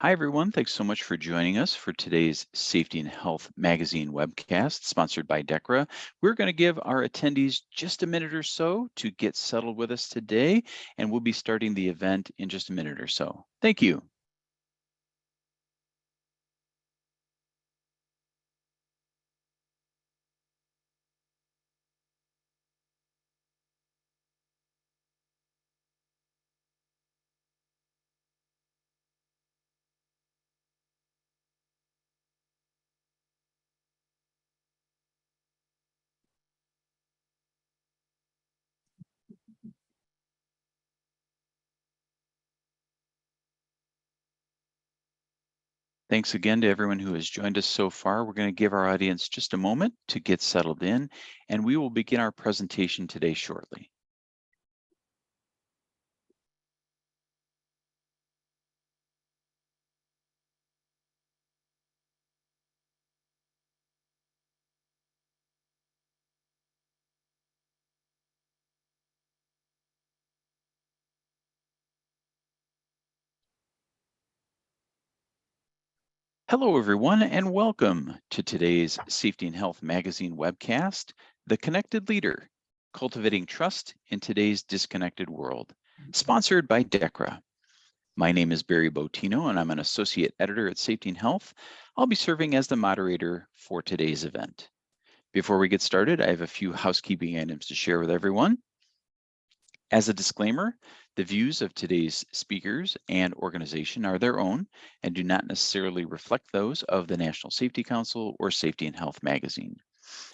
Hi, everyone. Thanks so much for joining us for today's Safety and Health magazine webcast sponsored by DECRA. We're going to give our attendees just a minute or so to get settled with us today, and we'll be starting the event in just a minute or so. Thank you. Thanks again to everyone who has joined us so far. We're going to give our audience just a moment to get settled in, and we will begin our presentation today shortly. Hello, everyone, and welcome to today's Safety and Health magazine webcast, The Connected Leader, Cultivating Trust in Today's Disconnected World, sponsored by DECRA. My name is Barry Botino, and I'm an associate editor at Safety and Health. I'll be serving as the moderator for today's event. Before we get started, I have a few housekeeping items to share with everyone. As a disclaimer, the views of today's speakers and organization are their own and do not necessarily reflect those of the National Safety Council or Safety and Health magazine.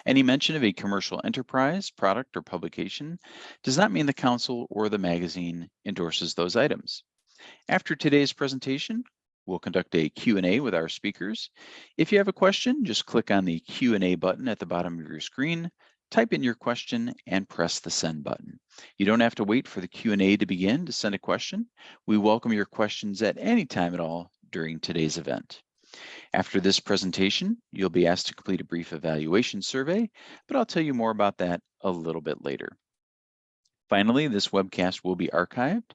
Any mention of a commercial enterprise, product, or publication does not mean the council or the magazine endorses those items. After today's presentation, we'll conduct a Q&A with our speakers. If you have a question, just click on the Q&A button at the bottom of your screen, type in your question, and press the send button. You don't have to wait for the Q&A to begin to send a question. We welcome your questions at any time at all during today's event. After this presentation, you'll be asked to complete a brief evaluation survey, but I'll tell you more about that a little bit later. Finally, this webcast will be archived.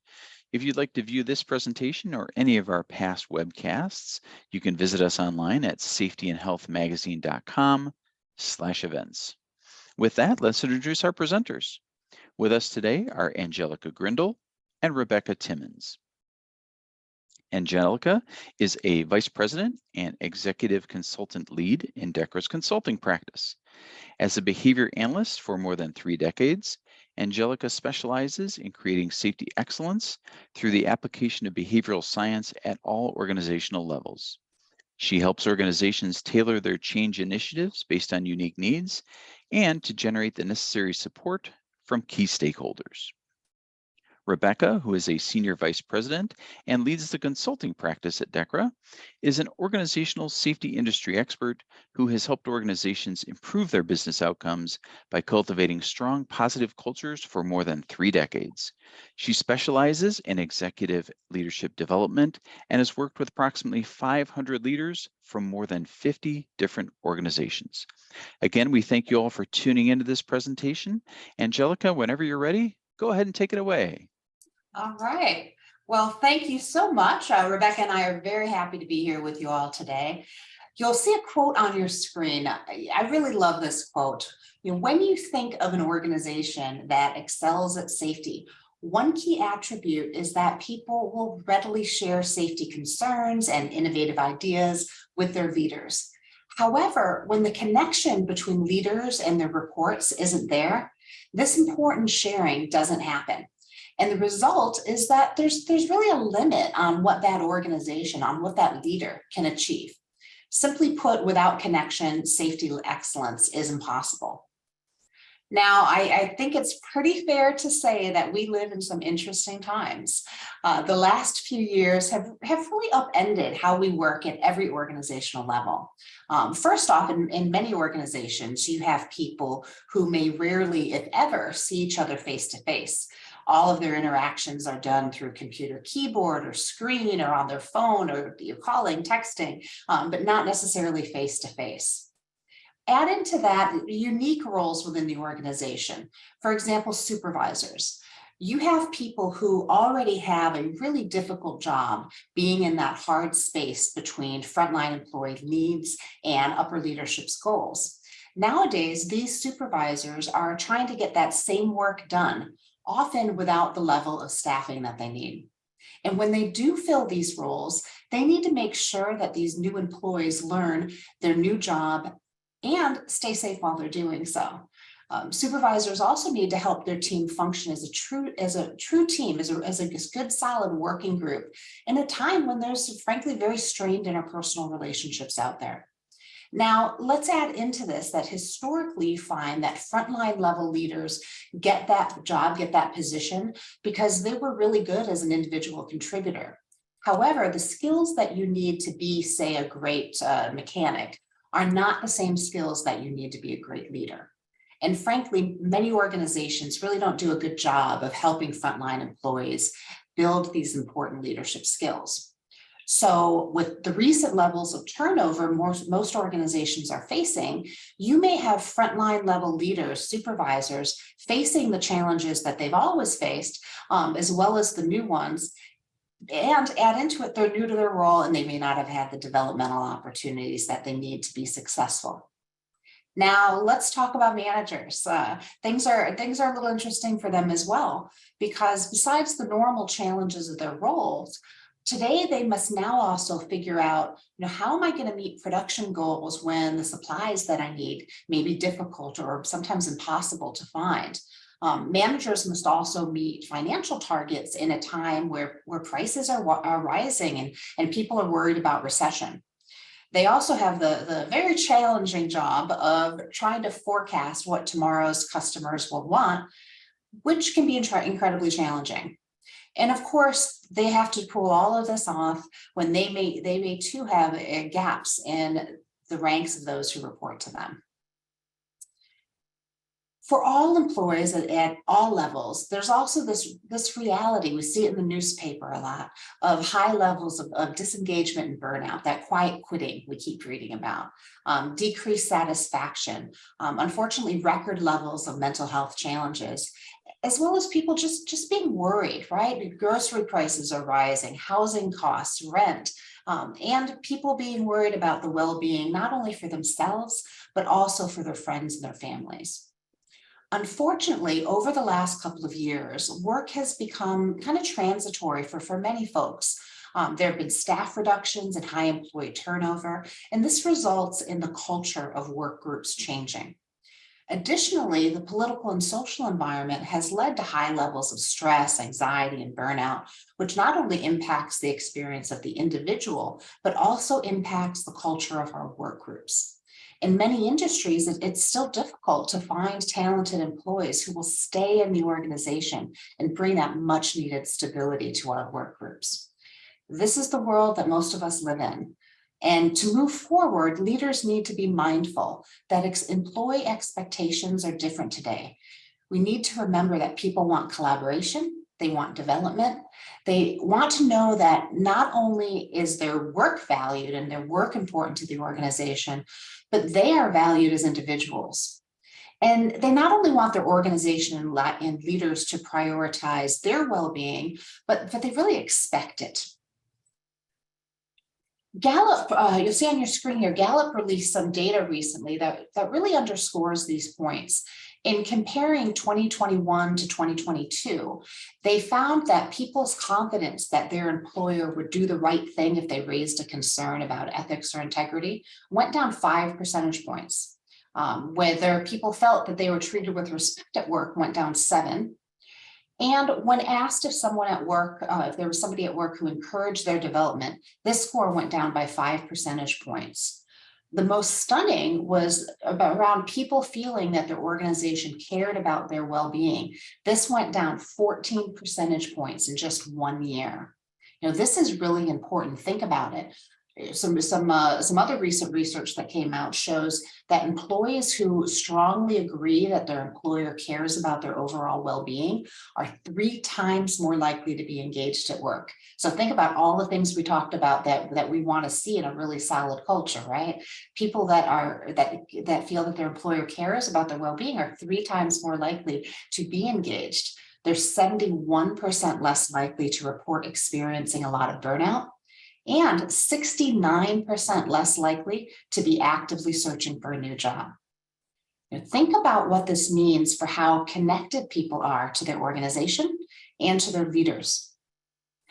If you'd like to view this presentation or any of our past webcasts, you can visit us online at safetyandhealthmagazine.com/events. With that, let's introduce our presenters. With us today are Angelica Grindle and Rebecca Timmins. Angelica is a vice president and executive consultant lead in DECRA's consulting practice. As a behavior analyst for more than 3 decades, Angelica specializes in creating safety excellence through the application of behavioral science at all organizational levels. She helps organizations tailor their change initiatives based on unique needs and to generate the necessary support from key stakeholders. Rebecca, who is a senior vice president and leads the consulting practice at DECRA, is an organizational safety industry expert who has helped organizations improve their business outcomes by cultivating strong positive cultures for more than 3 decades. She specializes in executive leadership development and has worked with approximately 500 leaders from more than 50 different organizations. Again, we thank you all for tuning into this presentation. Angelica, whenever you're ready, go ahead and take it away. All right. Well, thank you so much. Rebecca and I are very happy to be here with you all today. You'll see a quote on your screen. I really love this quote. When you think of an organization that excels at safety, one key attribute is that people will readily share safety concerns and innovative ideas with their leaders. However, when the connection between leaders and their reports isn't there, this important sharing doesn't happen. And the result is that there's really a limit on what that organization, on what that leader can achieve. Simply put, without connection, safety excellence is impossible. Now, I think it's pretty fair to say that we live in some interesting times. The last few years have really upended how we work at every organizational level. First off, in many organizations, you have people who may rarely, if ever, see each other face to face. All of their interactions are done through computer keyboard or screen or on their phone or calling, texting, but not necessarily face to face. Add into that unique roles within the organization. For example, supervisors. You have people who already have a really difficult job being in that hard space between frontline employee needs and upper leadership's goals. Nowadays, these supervisors are trying to get that same work done, often without the level of staffing that they need. And when they do fill these roles, they need to make sure that these new employees learn their new job and stay safe while they're doing so. Supervisors also need to help their team function as a true team, as a good, solid working group in a time when there's frankly very strained interpersonal relationships out there. Now, let's add into this that historically you find that frontline level leaders get that job, get that position, because they were really good as an individual contributor. However, the skills that you need to be, say, a great mechanic are not the same skills that you need to be a great leader. And frankly, many organizations really don't do a good job of helping frontline employees build these important leadership skills. So with the recent levels of turnover most organizations are facing, you may have frontline level leaders, supervisors, facing the challenges that they've always faced, as well as the new ones. And add into it, they're new to their role and they may not have had the developmental opportunities that they need to be successful. Now let's talk about managers. Things are a little interesting for them as well, because besides the normal challenges of their roles, today they must now also figure out, how am I going to meet production goals when the supplies that I need may be difficult or sometimes impossible to find. Managers must also meet financial targets in a time where prices are rising and people are worried about recession. They also have the very challenging job of trying to forecast what tomorrow's customers will want, which can be incredibly challenging. And of course, they have to pull all of this off when they may too have gaps in the ranks of those who report to them. For all employees at all levels, there's also this reality, we see it in the newspaper a lot, of high levels of disengagement and burnout, that quiet quitting we keep reading about, decreased satisfaction, unfortunately record levels of mental health challenges, as well as people just being worried, right? Grocery prices are rising, housing costs, rent, and people being worried about the well-being, not only for themselves, but also for their friends and their families. Unfortunately, over the last couple of years, work has become kind of transitory for many folks. There have been staff reductions and high employee turnover, and this results in the culture of work groups changing. Additionally, the political and social environment has led to high levels of stress, anxiety, and burnout, which not only impacts the experience of the individual, but also impacts the culture of our work groups. In many industries, it's still difficult to find talented employees who will stay in the organization and bring that much needed stability to our work groups. This is the world that most of us live in. And to move forward, leaders need to be mindful that employee expectations are different today. We need to remember that people want collaboration, they want development, they want to know that not only is their work valued and their work important to the organization, but they are valued as individuals. And they not only want their organization and leaders to prioritize their well-being, but they really expect it. Gallup, you'll see on your screen here, Gallup released some data recently that really underscores these points. In comparing 2021 to 2022, they found that people's confidence that their employer would do the right thing if they raised a concern about ethics or integrity went down 5 percentage points. Whether people felt that they were treated with respect at work went down 7. And when asked if someone at work, if there was somebody at work who encouraged their development, this score went down by 5 percentage points. The most stunning was around people feeling that their organization cared about their well-being. This went down 14 percentage points in just 1 year. This is really important. Think about it. Some other recent research that came out shows that employees who strongly agree that their employer cares about their overall well-being are 3 times more likely to be engaged at work. So think about all the things we talked about that we want to see in a really solid culture, right? People that feel that their employer cares about their well-being are 3 times more likely to be engaged. they're 71% less likely to report experiencing a lot of burnout, and 69% less likely to be actively searching for a new job. Now, think about what this means for how connected people are to their organization and to their leaders.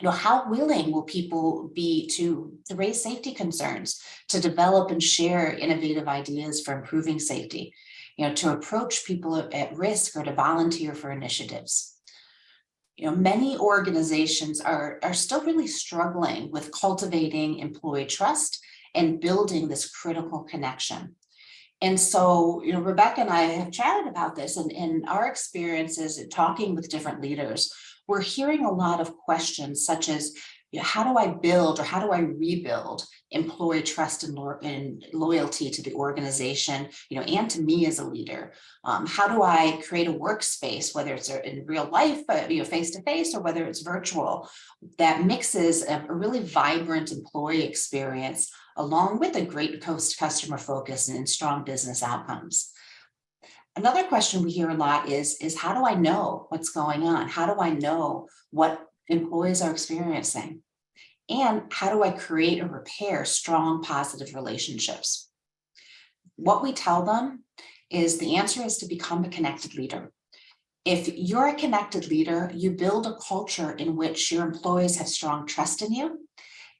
How willing will people be to raise safety concerns, to develop and share innovative ideas for improving safety, to approach people at risk or to volunteer for initiatives? Many organizations are still really struggling with cultivating employee trust and building this critical connection. And so, Rebecca and I have chatted about this, and in our experiences talking with different leaders, we're hearing a lot of questions such as, how do I build or how do I rebuild employee trust and loyalty to the organization, and to me as a leader? How do I create a workspace, whether it's in real life, face to face, or whether it's virtual, that mixes a really vibrant employee experience along with a great customer focus and strong business outcomes? Another question we hear a lot is how do I know what's going on? How do I know what employees are experiencing? And how do I create or repair strong, positive relationships? What we tell them is the answer is to become a connected leader. If you're a connected leader, you build a culture in which your employees have strong trust in you,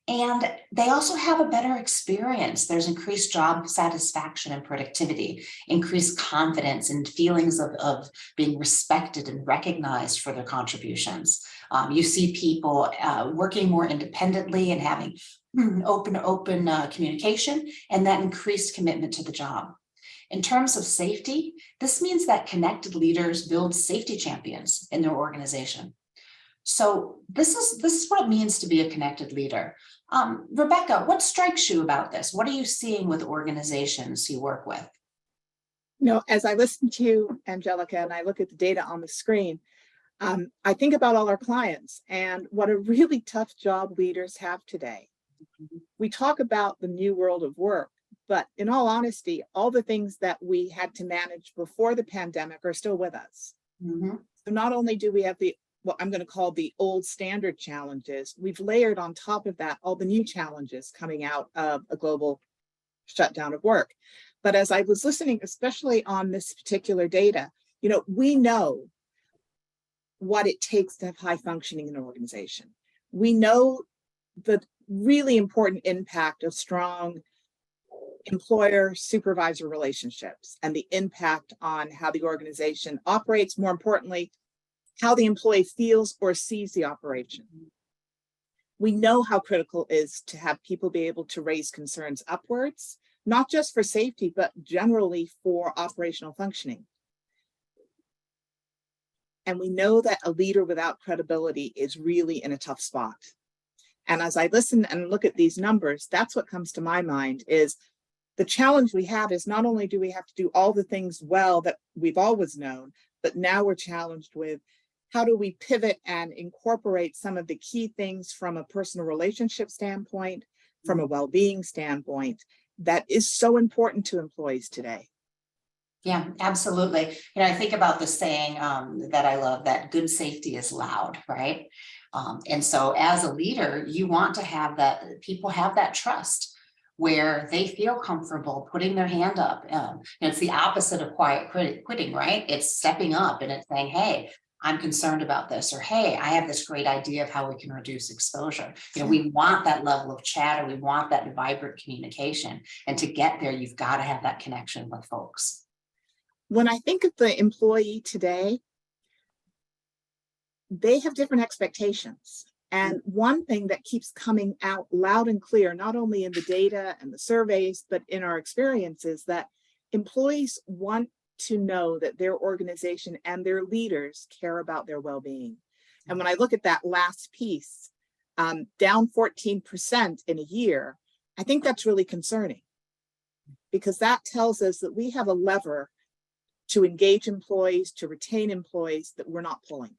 and they also have a better experience. There's increased job satisfaction and productivity, increased confidence and feelings of being respected and recognized for their contributions. You see people working more independently and having open communication, and that increased commitment to the job. In terms of safety, this means that connected leaders build safety champions in their organization. So this is what it means to be a connected leader. Rebecca, what strikes you about this? What are you seeing with organizations you work with? As I listen to you, Angelica, and I look at the data on the screen, I think about all our clients and what a really tough job leaders have today. We talk about the new world of work, but in all honesty, all the things that we had to manage before the pandemic are still with us. Mm-hmm. So not only do we have what I'm going to call the old standard challenges, we've layered on top of that all the new challenges coming out of a global shutdown of work. But as I was listening, especially on this particular data, we know what it takes to have high functioning in an organization. We know the really important impact of strong employer-supervisor relationships and the impact on how the organization operates, more importantly, how the employee feels or sees the operation. We know how critical it is to have people be able to raise concerns upwards, not just for safety, but generally for operational functioning. And we know that a leader without credibility is really in a tough spot. And as I listen and look at these numbers, that's what comes to my mind is the challenge we have is not only do we have to do all the things well that we've always known, but now we're challenged with how do we pivot and incorporate some of the key things from a personal relationship standpoint, from a well-being standpoint, that is so important to employees today. Yeah, absolutely. I think about the saying that I love, that good safety is loud, right? And so as a leader, you want to have that, people have that trust where they feel comfortable putting their hand up. It's the opposite of quiet quitting, right? It's stepping up and it's saying, hey, I'm concerned about this, or hey, I have this great idea of how we can reduce exposure. We want that level of chatter. We want that vibrant communication. And to get there, you've got to have that connection with folks. When I think of the employee today, they have different expectations. And one thing that keeps coming out loud and clear, not only in the data and the surveys, but in our experiences, that employees want to know that their organization and their leaders care about their well-being. And when I look at that last piece, down 14% in a year, I think that's really concerning, because that tells us that we have a lever to engage employees, to retain employees that we're not pulling.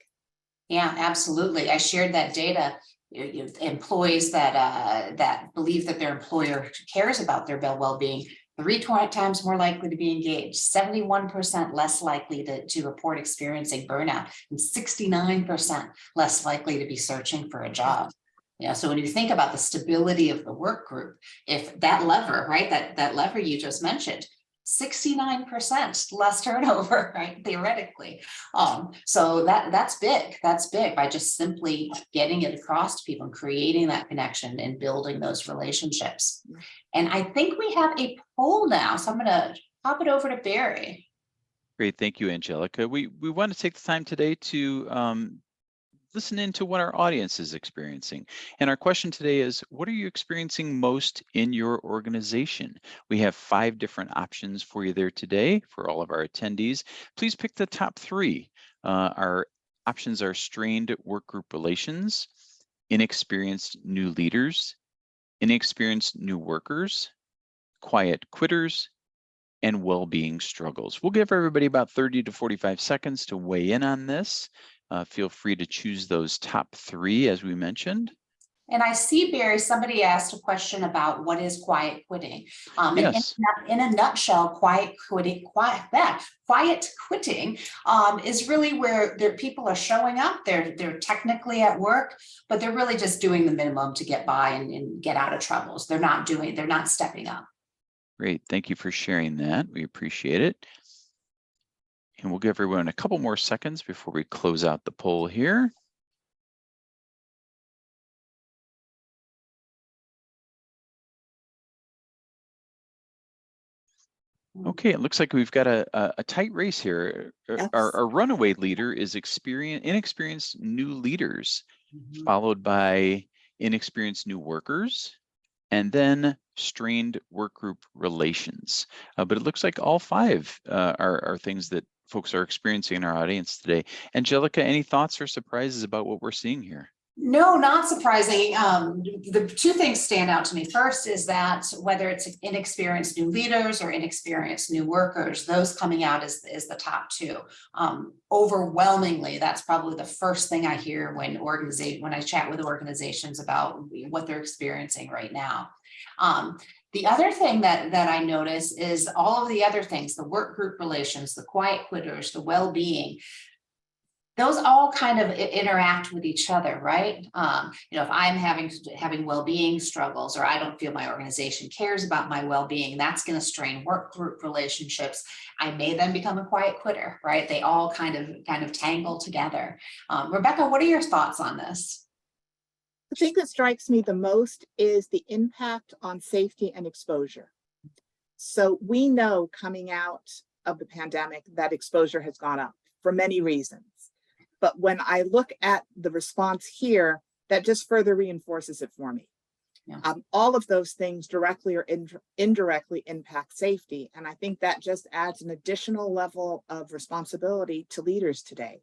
Yeah, absolutely. I shared that data. Employees that believe that their employer cares about their well-being 3 times more likely to be engaged, 71% less likely to report experiencing burnout, and 69% less likely to be searching for a job. Yeah, so when you think about the stability of the work group, if that lever, right, that lever you just mentioned, 69% less turnover, right, theoretically. So that's big. That's big by just simply getting it across to people and creating that connection and building those relationships. And I think we have a poll now, so I'm going to pop it over to Barry. Great, thank you, Angelica. We want to take the time today to listen into what our audience is experiencing. And our question today is, what are you experiencing most in your organization? We have 5 different options for you there today for all of our attendees. Please pick the top 3. Our options are strained work group relations, inexperienced new leaders, inexperienced new workers, quiet quitters, and well-being struggles. We'll give everybody about 30 to 45 seconds to weigh in on this. Feel free to choose those top 3, as we mentioned. And I see, Barry, somebody asked a question about what is quiet quitting. Yes. In a nutshell, quiet quitting is really where people are showing up. They're technically at work, but they're really just doing the minimum to get by and get out of troubles. They're not stepping up. Great. Thank you for sharing that. We appreciate it. And we'll give everyone a couple more seconds before we close out the poll here. Okay, it looks like we've got a tight race here. Yes. Our runaway leader is inexperienced new leaders, followed by inexperienced new workers, and then strained work group relations. But it looks like all 5 are things that folks are experiencing in our audience today. Angelica, any thoughts or surprises about what we're seeing here? No, not surprising. The 2 things stand out to me. First is that whether it's inexperienced new leaders or inexperienced new workers, those coming out is the top 2. Overwhelmingly, that's probably the first thing I hear when I chat with organizations about what they're experiencing right now. The other thing that I notice is all of the other things, the work group relations, the quiet quitters, the well-being, those all kind of interact with each other, right? If I'm having well-being struggles, or I don't feel my organization cares about my well-being, that's going to strain work group relationships. I may then become a quiet quitter, right? They all kind of tangle together. Rebecca, what are your thoughts on this? The thing that strikes me the most is the impact on safety and exposure. So we know coming out of the pandemic that exposure has gone up for many reasons. But when I look at the response here, that just further reinforces it for me. Yeah. All of those things directly or indirectly impact safety. And I think that just adds an additional level of responsibility to leaders today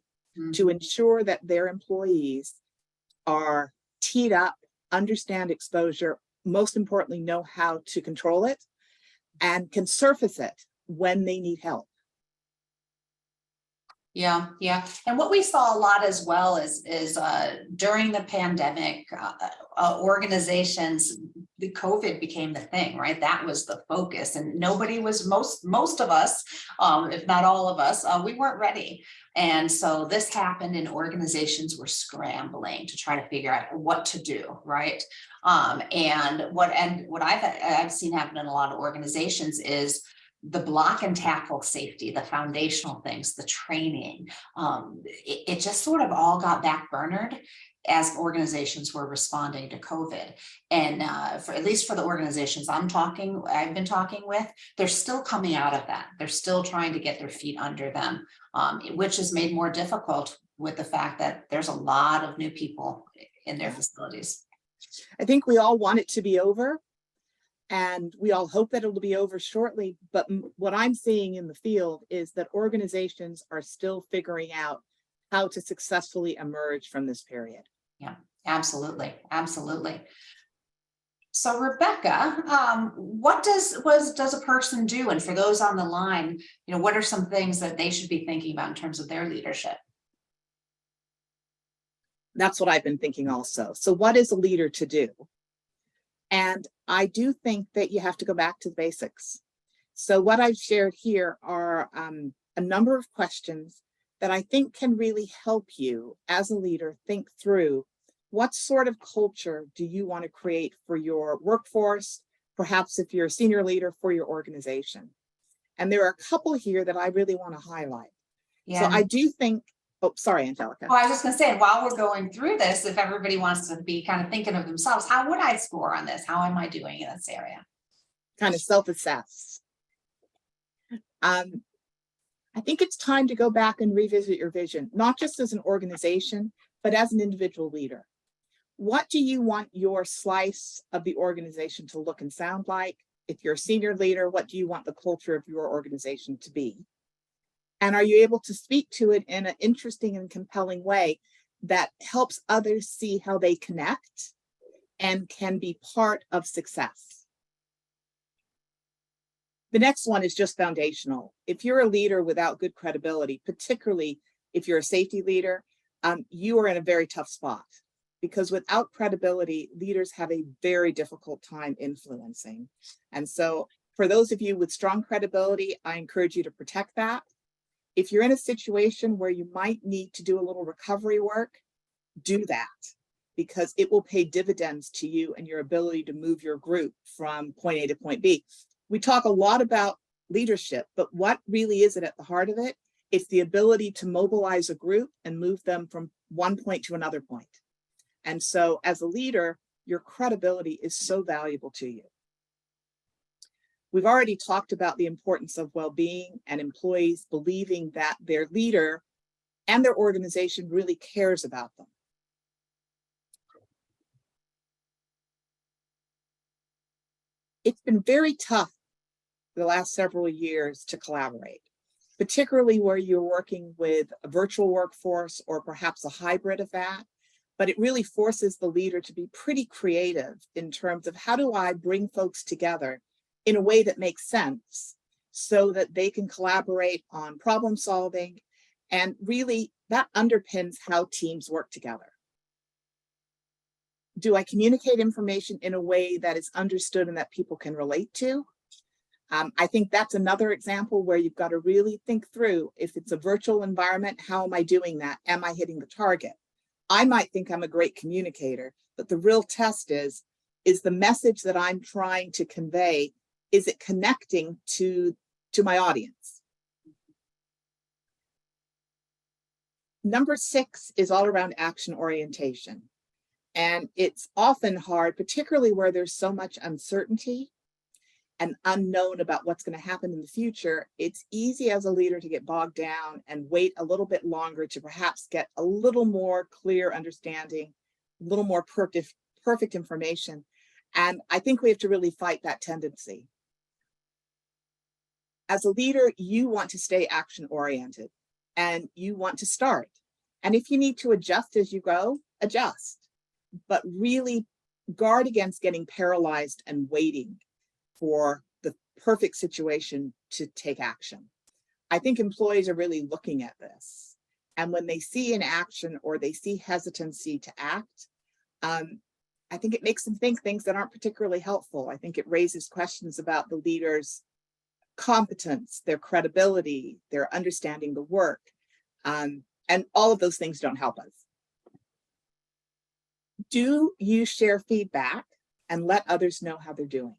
to ensure that their employees are teed up, understand exposure, most importantly, know how to control it and can surface it when they need help. Yeah. And what we saw a lot as well is during the pandemic, organizations, the COVID became the thing, right? That was the focus, and nobody was, most of us, if not all of us, we weren't ready. And so this happened, and organizations were scrambling to try to figure out what to do, right? And what I've seen happen in a lot of organizations is the block and tackle safety, the foundational things, the training, it just sort of all got backburnered as organizations were responding to COVID. And at least for the organizations I've been talking with, they're still coming out of that. They're still trying to get their feet under them, which is made more difficult with the fact that there's a lot of new people in their facilities. I think we all want it to be over. And we all hope that it'll be over shortly. But what I'm seeing in the field is that organizations are still figuring out how to successfully emerge from this period. Yeah, absolutely. So Rebecca, what does a person do? And for those on the line, what are some things that they should be thinking about in terms of their leadership? That's what I've been thinking also. So what is a leader to do? And I do think that you have to go back to the basics. So what I've shared here are a number of questions that I think can really help you as a leader think through what sort of culture do you want to create for your workforce, perhaps if you're a senior leader for your organization. And there are a couple here that I really want to highlight. Yeah. So I do think, oh, sorry, Angelica. Well, I was just gonna say, while we're going through this, if everybody wants to be kind of thinking of themselves, how would I score on this? How am I doing in this area? Kind of self-assess. I think it's time to go back and revisit your vision, not just as an organization, but as an individual leader. What do you want your slice of the organization to look and sound like? If you're a senior leader, what do you want the culture of your organization to be? And are you able to speak to it in an interesting and compelling way that helps others see how they connect and can be part of success? The next one is just foundational. If you're a leader without good credibility, particularly if you're a safety leader, you are in a very tough spot, because without credibility, leaders have a very difficult time influencing. And so for those of you with strong credibility, I encourage you to protect that. If you're in a situation where you might need to do a little recovery work, do that, because it will pay dividends to you and your ability to move your group from point A to point B. We talk a lot about leadership, but what really is it at the heart of it? It's the ability to mobilize a group and move them from one point to another point. And so as a leader, your credibility is so valuable to you. We've already talked about the importance of well-being and employees believing that their leader and their organization really cares about them. It's been very tough the last several years to collaborate, particularly where you're working with a virtual workforce or perhaps a hybrid of that. But it really forces the leader to be pretty creative in terms of how do I bring folks together in a way that makes sense so that they can collaborate on problem solving. And really that underpins how teams work together. Do I communicate information in a way that is understood and that people can relate to? I think that's another example where you've got to really think through, if it's a virtual environment, how am I doing that? Am I hitting the target? I might think I'm a great communicator, but the real test is the message that I'm trying to convey, is it connecting to my audience? Number 6 is all around action orientation. And it's often hard, particularly where there's so much uncertainty and unknown about what's going to happen in the future. It's easy as a leader to get bogged down and wait a little bit longer to perhaps get a little more clear understanding, a little more perfect information. And I think we have to really fight that tendency. As a leader, you want to stay action oriented and you want to start. And if you need to adjust as you go, adjust, but really guard against getting paralyzed and waiting for the perfect situation to take action. I think employees are really looking at this. And when they see inaction or they see hesitancy to act, I think it makes them think things that aren't particularly helpful. I think it raises questions about the leader's competence, their credibility, their understanding the work. And all of those things don't help us. Do you share feedback and let others know how they're doing?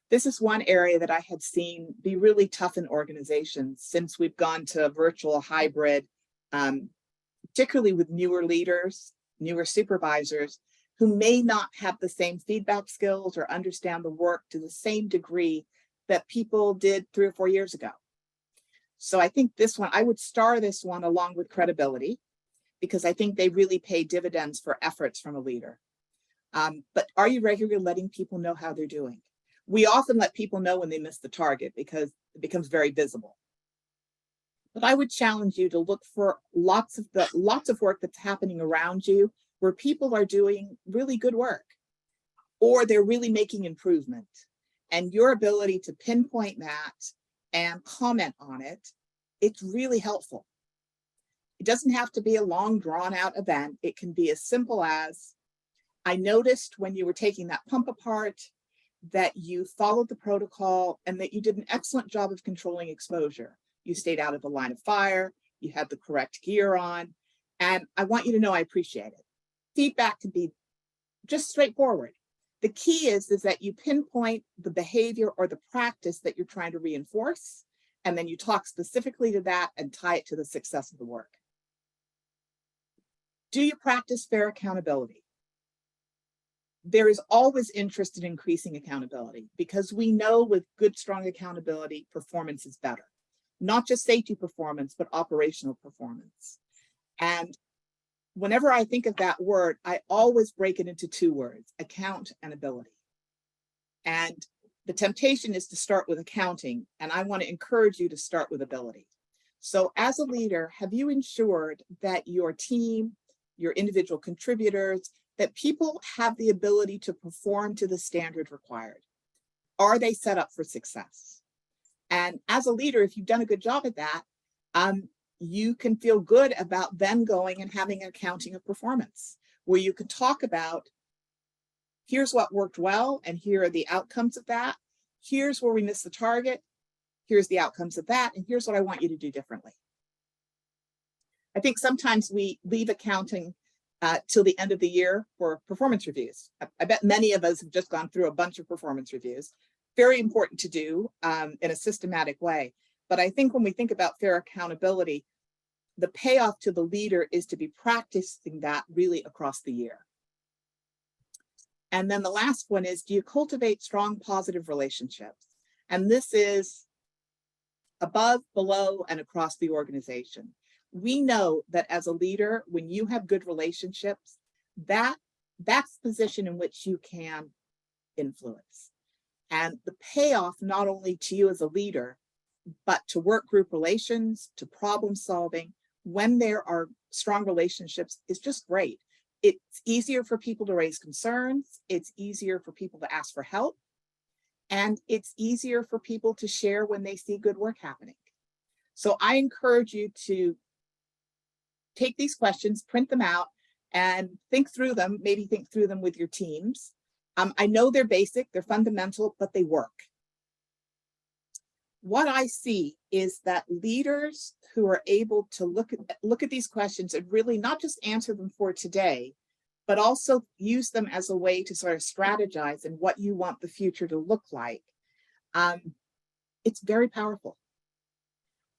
This is one area that I had seen be really tough in organizations since we've gone to virtual hybrid, particularly with newer leaders, newer supervisors who may not have the same feedback skills or understand the work to the same degree that people did 3 or 4 years ago. So I think this one, I would star this one along with credibility, because I think they really pay dividends for efforts from a leader. But are you regularly letting people know how they're doing? We often let people know when they miss the target because it becomes very visible. But I would challenge you to look for lots of work that's happening around you where people are doing really good work or they're really making improvement. And your ability to pinpoint that and comment on it, it's really helpful. It doesn't have to be a long drawn out event. It can be as simple as, I noticed when you were taking that pump apart, that you followed the protocol and that you did an excellent job of controlling exposure. You stayed out of the line of fire, you had the correct gear on, and I want you to know I appreciate it. Feedback can be just straightforward. The key is that you pinpoint the behavior or the practice that you're trying to reinforce, and then you talk specifically to that and tie it to the success of the work. Do you practice fair accountability? There is always interest in increasing accountability because we know with good, strong accountability, performance is better. Not just safety performance, but operational performance. And whenever I think of that word, I always break it into two words, account and ability. And the temptation is to start with accounting, and I want to encourage you to start with ability. So as a leader, have you ensured that your team, your individual contributors, that people have the ability to perform to the standard required? Are they set up for success? And as a leader, if you've done a good job at that, you can feel good about then going and having an accounting of performance, where you can talk about, here's what worked well, and here are the outcomes of that. Here's where we missed the target. Here's the outcomes of that, and here's what I want you to do differently. I think sometimes we leave accounting till the end of the year for performance reviews. I bet many of us have just gone through a bunch of performance reviews. Very important to do in a systematic way. But I think when we think about fair accountability, the payoff to the leader is to be practicing that really across the year. And then the last one is, do you cultivate strong positive relationships? And this is above, below, and across the organization. We know that as a leader, when you have good relationships, that's the position in which you can influence. And the payoff not only to you as a leader, but to work group relations, to problem solving, when there are strong relationships, is just great. It's easier for people to raise concerns. It's easier for people to ask for help. And it's easier for people to share when they see good work happening. So I encourage you to take these questions, print them out, and think through them, maybe think through them with your teams. I know they're basic, they're fundamental, but they work. What I see is that leaders who are able to look at these questions and really not just answer them for today, but also use them as a way to sort of strategize in what you want the future to look like, it's very powerful.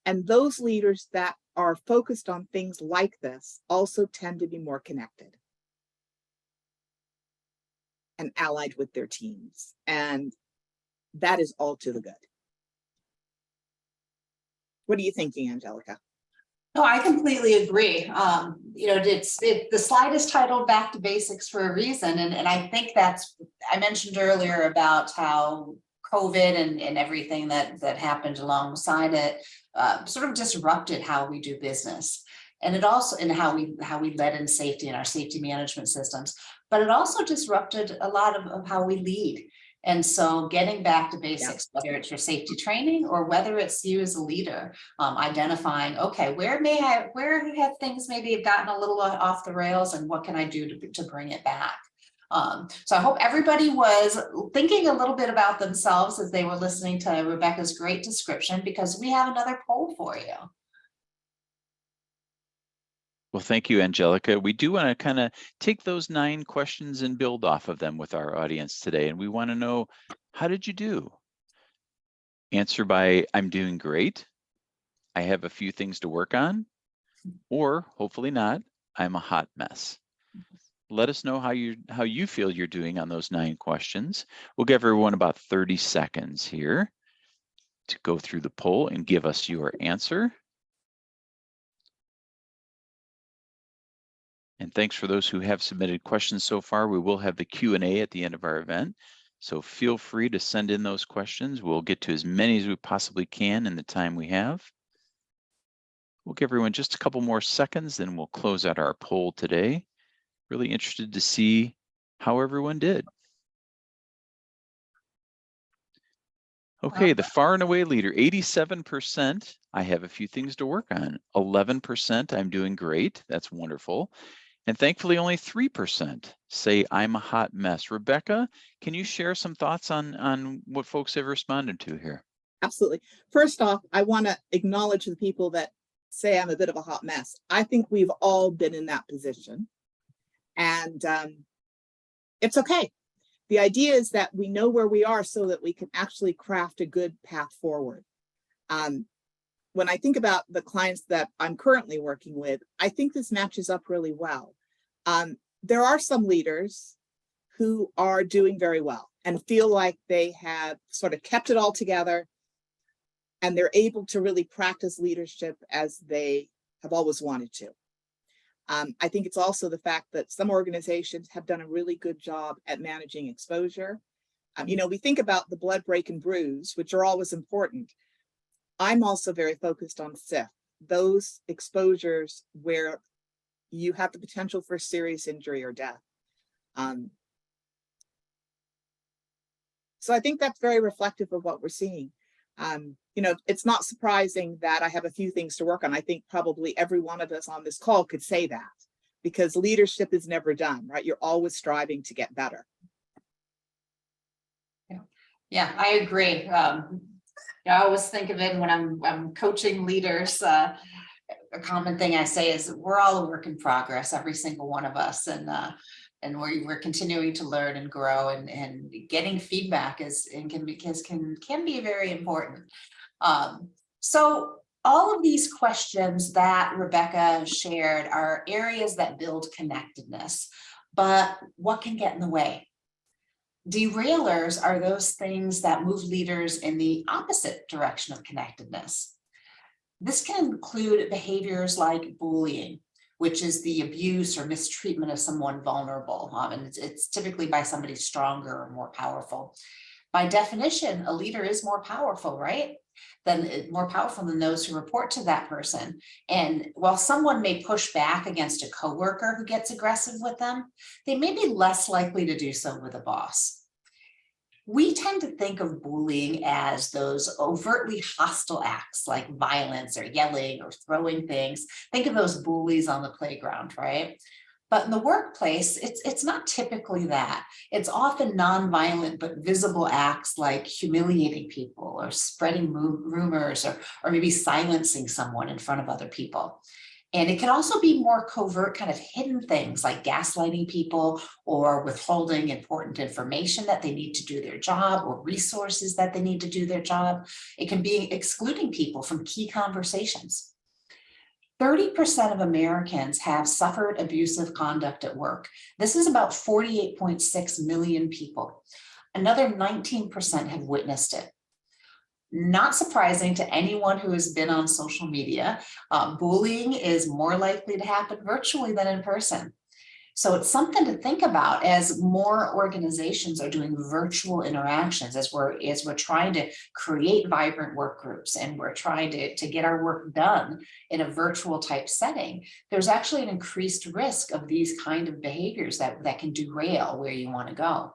And those leaders that are focused on things like this also tend to be more connected and allied with their teams. And that is all to the good. What are you thinking, Angelica? No, I completely agree. The slide is titled Back to Basics for a reason. And I think I mentioned earlier about how COVID and everything that happened alongside it sort of disrupted how we do business. And it also, and how we led in safety and our safety management systems, but it also disrupted a lot of how we lead. And so getting back to basics, whether it's your safety training or whether it's you as a leader, identifying, okay, where have things maybe have gotten a little off the rails, and what can I do to bring it back? So I hope everybody was thinking a little bit about themselves as they were listening to Rebecca's great description, because we have another poll for you. Well, thank you, Angelica. We do want to kind of take those 9 questions and build off of them with our audience today. And we want to know, how did you do? Answer by, I'm doing great. I have a few things to work on. Or hopefully not, I'm a hot mess. Let us know how you feel you're doing on those 9 questions. We'll give everyone about 30 seconds here to go through the poll and give us your answer. And thanks for those who have submitted questions so far. We will have the Q&A at the end of our event, so feel free to send in those questions. We'll get to as many as we possibly can in the time we have. We'll give everyone just a couple more seconds, then we'll close out our poll today. Really interested to see how everyone did. Okay, the far and away leader, 87%, I have a few things to work on. 11%, I'm doing great. That's wonderful. And thankfully, only 3% say, I'm a hot mess. Rebecca, can you share some thoughts on what folks have responded to here? Absolutely. First off, I want to acknowledge the people that say I'm a bit of a hot mess. I think we've all been in that position, and it's okay. The idea is that we know where we are so that we can actually craft a good path forward. When I think about the clients that I'm currently working with, I think this matches up really well. There are some leaders who are doing very well and feel like they have sort of kept it all together, and they're able to really practice leadership as they have always wanted to. I think it's also the fact that some organizations have done a really good job at managing exposure. We think about the blood, break, and bruise, which are always important. I'm also very focused on SIF, those exposures where you have the potential for serious injury or death. So I think that's very reflective of what we're seeing. It's not surprising that I have a few things to work on. I think probably every one of us on this call could say that, because leadership is never done, right? You're always striving to get better. Yeah, I agree. I always think of it when I'm coaching leaders. A common thing I say is we're all a work in progress, every single one of us, and we're continuing to learn and grow, and getting feedback can be very important. So all of these questions that Rebecca shared are areas that build connectedness, but what can get in the way? Derailers are those things that move leaders in the opposite direction of connectedness. This can include behaviors like bullying, which is the abuse or mistreatment of someone vulnerable, and it's typically by somebody stronger or more powerful. By definition, a leader is more powerful, right? More powerful than those who report to that person. And while someone may push back against a coworker who gets aggressive with them, they may be less likely to do so with a boss. We tend to think of bullying as those overtly hostile acts like violence or yelling or throwing things. Think of those bullies on the playground, right? But in the workplace, it's not typically that. It's often nonviolent but visible acts like humiliating people or spreading rumors or maybe silencing someone in front of other people. And it can also be more covert, kind of hidden things like gaslighting people or withholding important information that they need to do their job or resources that they need to do their job. It can be excluding people from key conversations. 30% of Americans have suffered abusive conduct at work. This is about 48.6 million people. Another 19% have witnessed it. Not surprising to anyone who has been on social media, bullying is more likely to happen virtually than in person. So it's something to think about as more organizations are doing virtual interactions, as we're trying to create vibrant work groups and we're trying to get our work done in a virtual type setting. There's actually an increased risk of these kind of behaviors that can derail where you want to go.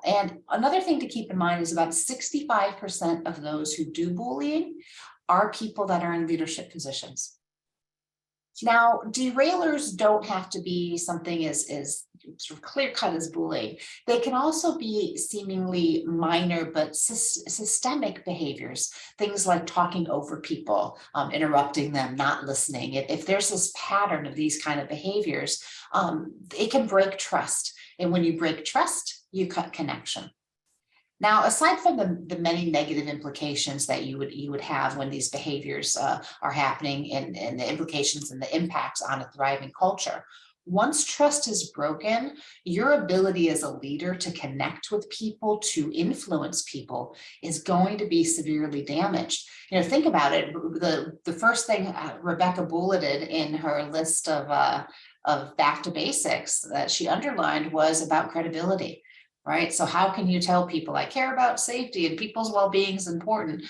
And another thing to keep in mind is about 65% of those who do bullying are people that are in leadership positions. Now, derailers don't have to be something as sort of clear-cut as bullying. They can also be seemingly minor but systemic behaviors, things like talking over people, interrupting them, not listening. If there's this pattern of these kind of behaviors, it can break trust. And when you break trust, you cut connection. Now, aside from the many negative implications that you would have when these behaviors are happening and the implications and the impacts on a thriving culture, once trust is broken, your ability as a leader to connect with people, to influence people, is going to be severely damaged. Think about it. The first thing Rebecca bulleted in her list of back to basics that she underlined was about credibility. Right? So how can you tell people I care about safety and people's well-being is important,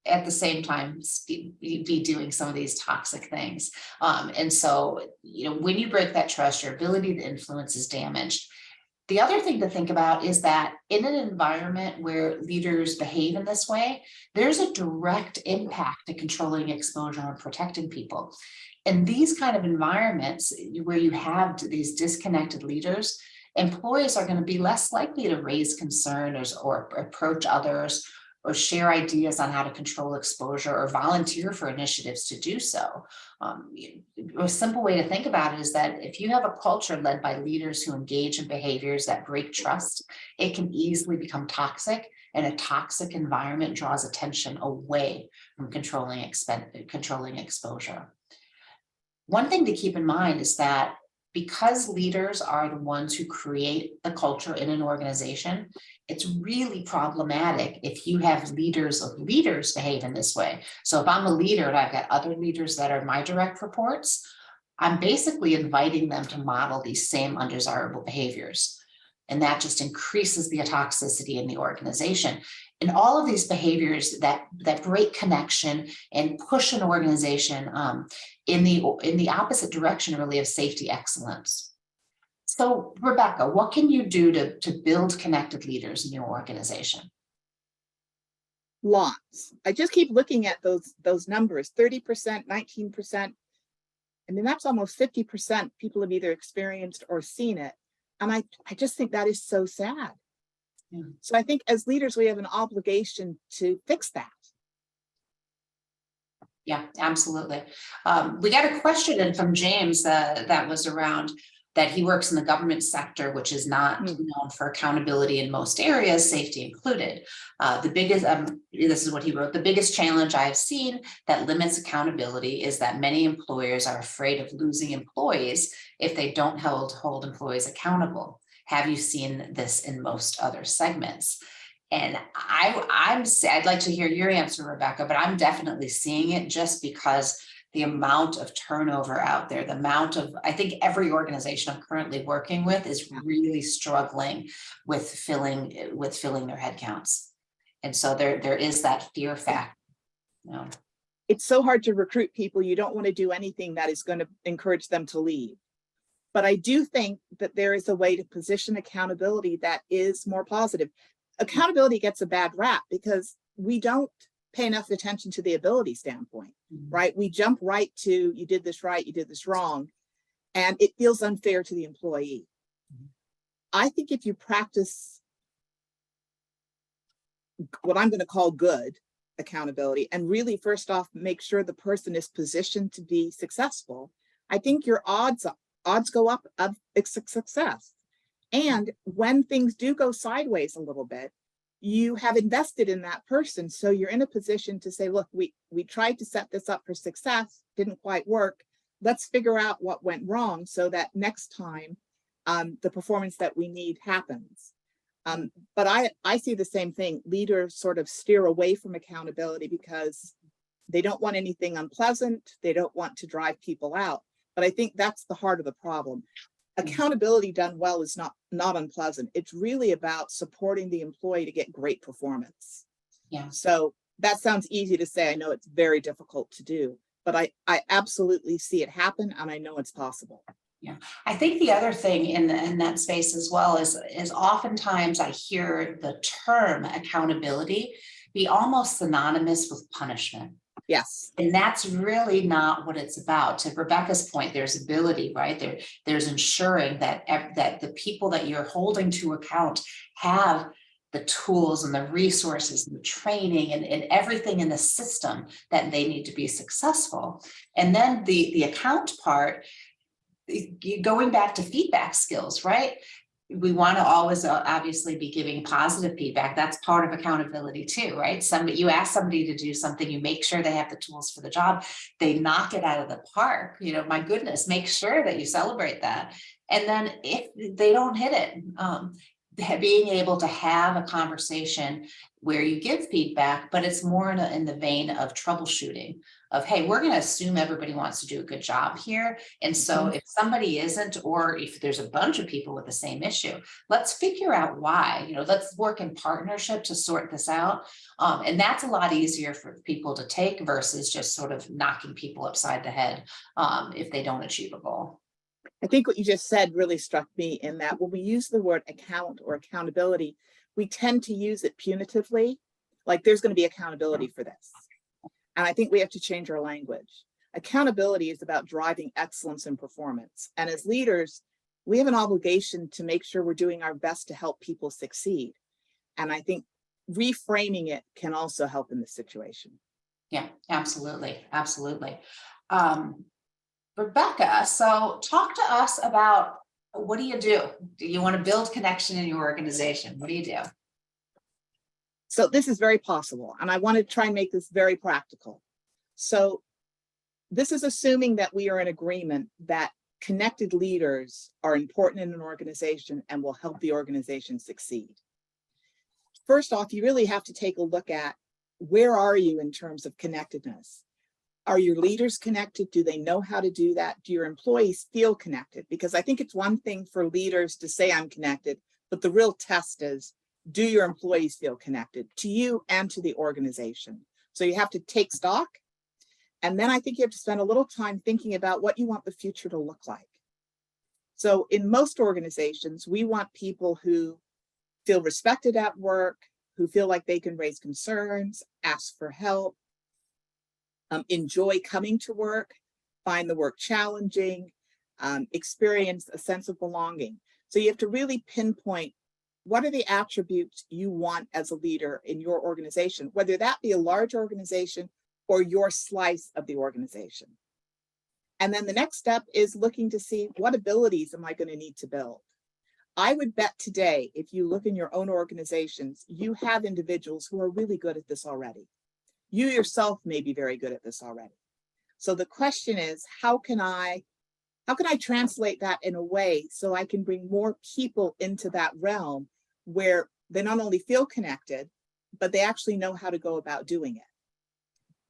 at the same time be doing some of these toxic things? And so, when you break that trust, your ability to influence is damaged. The other thing to think about is that in an environment where leaders behave in this way, there's a direct impact to controlling exposure and protecting people. In these kind of environments where you have these disconnected leaders, employees are going to be less likely to raise concerns or approach others or share ideas on how to control exposure or volunteer for initiatives to do so. A simple way to think about it is that if you have a culture led by leaders who engage in behaviors that break trust, it can easily become toxic, and a toxic environment draws attention away from controlling exposure. One thing to keep in mind is that because leaders are the ones who create the culture in an organization, it's really problematic if you have leaders of leaders behave in this way. So if I'm a leader and I've got other leaders that are my direct reports, I'm basically inviting them to model these same undesirable behaviors. And that just increases the toxicity in the organization. And all of these behaviors that break connection and push an organization in the opposite direction, really, of safety excellence. So, Rebecca, what can you do to build connected leaders in your organization? Lots. I just keep looking at those numbers, 30%, 19%. I mean, that's almost 50% people have either experienced or seen it. And I just think that is so sad. Yeah. So I think as leaders, we have an obligation to fix that. Yeah, absolutely. We got a question in from James that was around that he works in the government sector, which is not known for accountability in most areas, safety included. The biggest, this is what he wrote, the biggest challenge I've seen that limits accountability is that many employers are afraid of losing employees if they don't hold employees accountable. Have you seen this in most other segments? And I'd like to hear your answer, Rebecca, but I'm definitely seeing it just because the amount of turnover out there, the amount of, I think every organization I'm currently working with is really struggling with filling their headcounts. And so there is that fear factor. You know. It's so hard to recruit people. You don't want to do anything that is going to encourage them to leave. But I do think that there is a way to position accountability that is more positive. Accountability gets a bad rap because we don't pay enough attention to the ability standpoint, right? We jump right to, you did this right, you did this wrong, and it feels unfair to the employee. I think if you practice what I'm going to call good accountability and really first off, make sure the person is positioned to be successful, I think your odds go up of success. And when things do go sideways a little bit, you have invested in that person. So you're in a position to say, look, we tried to set this up for success, didn't quite work. Let's figure out what went wrong so that next time the performance that we need happens. But I see the same thing. Leaders sort of steer away from accountability because they don't want anything unpleasant. They don't want to drive people out. But I think that's the heart of the problem. Accountability done well is not unpleasant. It's really about supporting the employee to get great performance. Yeah. So that sounds easy to say. I know it's very difficult to do, but I absolutely see it happen, and I know it's possible. Yeah, I think the other thing in that space as well is oftentimes I hear the term accountability be almost synonymous with punishment. Yes. And that's really not what it's about. To Rebecca's point, there's ability, right? There's ensuring that the people that you're holding to account have the tools and the resources and the training and everything in the system that they need to be successful. And then the account part, going back to feedback skills, right? We want to always obviously be giving positive feedback. That's part of accountability too, right? You ask somebody to do something, you make sure they have the tools for the job, they knock it out of the park. You know, my goodness, make sure that you celebrate that. And then if they don't hit it, being able to have a conversation where you give feedback, but it's more in the vein of troubleshooting of, hey, we're going to assume everybody wants to do a good job here. And so if somebody isn't, or if there's a bunch of people with the same issue, let's figure out why, let's work in partnership to sort this out. And that's a lot easier for people to take versus just sort of knocking people upside the head if they don't achieve a goal. I think what you just said really struck me in that when we use the word account or accountability, we tend to use it punitively, like there's going to be accountability for this. And I think we have to change our language. Accountability is about driving excellence in performance. And as leaders, we have an obligation to make sure we're doing our best to help people succeed. And I think reframing it can also help in this situation. Yeah, absolutely. Absolutely. Rebecca, so talk to us about, what do? Do you want to build connection in your organization? What do you do? So this is very possible, and I want to try and make this very practical. So this is assuming that we are in agreement that connected leaders are important in an organization and will help the organization succeed. First off, you really have to take a look at, where are you in terms of connectedness? Are your leaders connected? Do they know how to do that? Do your employees feel connected? Because I think it's one thing for leaders to say I'm connected, but the real test is, do your employees feel connected to you and to the organization? So you have to take stock. And then I think you have to spend a little time thinking about what you want the future to look like. So in most organizations, we want people who feel respected at work, who feel like they can raise concerns, ask for help, enjoy coming to work, find the work challenging, experience a sense of belonging. So you have to really pinpoint, what are the attributes you want as a leader in your organization, whether that be a large organization or your slice of the organization. And then the next step is looking to see, what abilities am I going to need to build? I would bet today, if you look in your own organizations, you have individuals who are really good at this already. You yourself may be very good at this already. So the question is, how can I translate that in a way so I can bring more people into that realm where they not only feel connected, but they actually know how to go about doing it?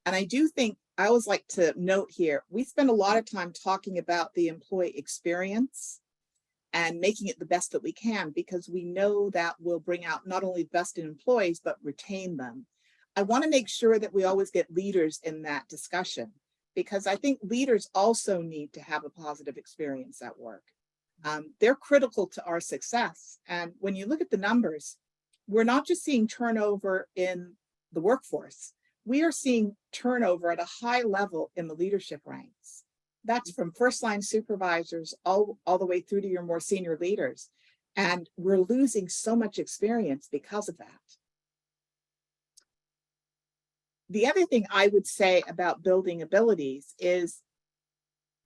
And I do think, I always like to note here, we spend a lot of time talking about the employee experience and making it the best that we can, because we know that will bring out not only the best in employees, but retain them. I want to make sure that we always get leaders in that discussion, because I think leaders also need to have a positive experience at work. They're critical to our success. And when you look at the numbers, we're not just seeing turnover in the workforce, we are seeing turnover at a high level in the leadership ranks. That's from first-line supervisors all the way through to your more senior leaders. And we're losing so much experience because of that. The other thing I would say about building abilities is,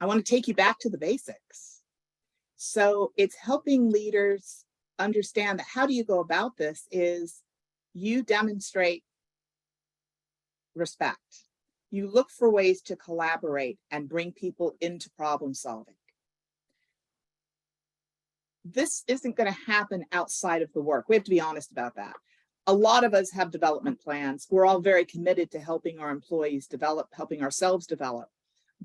I want to take you back to the basics. So it's helping leaders understand that how do you go about this is, you demonstrate respect. You look for ways to collaborate and bring people into problem solving. This isn't going to happen outside of the work. We have to be honest about that. A lot of us have development plans. We're all very committed to helping our employees develop, helping ourselves develop.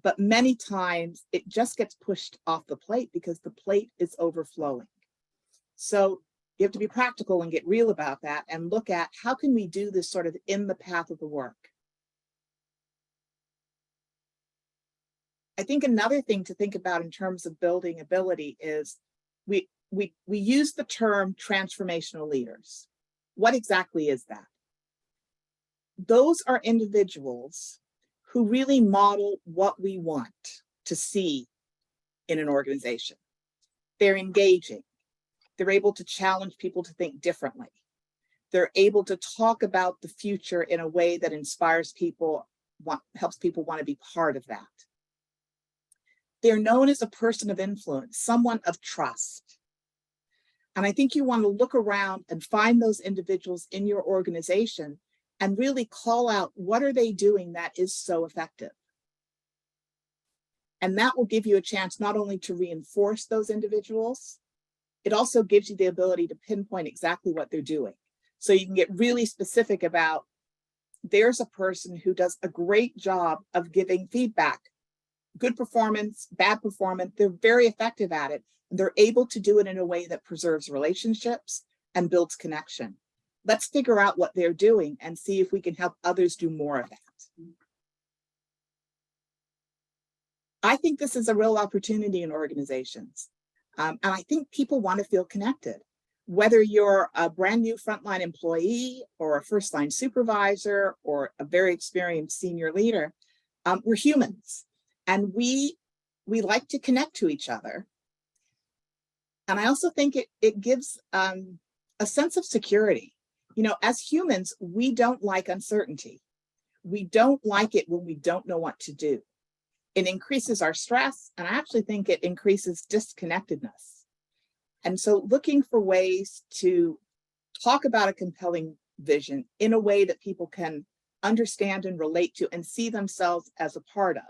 But many times it just gets pushed off the plate because the plate is overflowing. So you have to be practical and get real about that and look at, how can we do this sort of in the path of the work? I think another thing to think about in terms of building ability is, we use the term transformational leaders. What exactly is that? Those are individuals who really model what we want to see in an organization. They're engaging. They're able to challenge people to think differently. They're able to talk about the future in a way that inspires people, helps people want to be part of that. They're known as a person of influence, someone of trust. And I think you want to look around and find those individuals in your organization and really call out, what are they doing that is so effective? And that will give you a chance not only to reinforce those individuals, it also gives you the ability to pinpoint exactly what they're doing. So you can get really specific about, there's a person who does a great job of giving feedback. Good performance, bad performance, they're very effective at it. They're able to do it in a way that preserves relationships and builds connection. Let's figure out what they're doing and see if we can help others do more of that. I think this is a real opportunity in organizations. And I think people want to feel connected. Whether you're a brand new frontline employee or a first-line supervisor or a very experienced senior leader, we're humans. And we like to connect to each other. And I also think it gives a sense of security. You know, as humans, we don't like uncertainty. We don't like it when we don't know what to do. It increases our stress, and I actually think it increases disconnectedness. And so looking for ways to talk about a compelling vision in a way that people can understand and relate to and see themselves as a part of,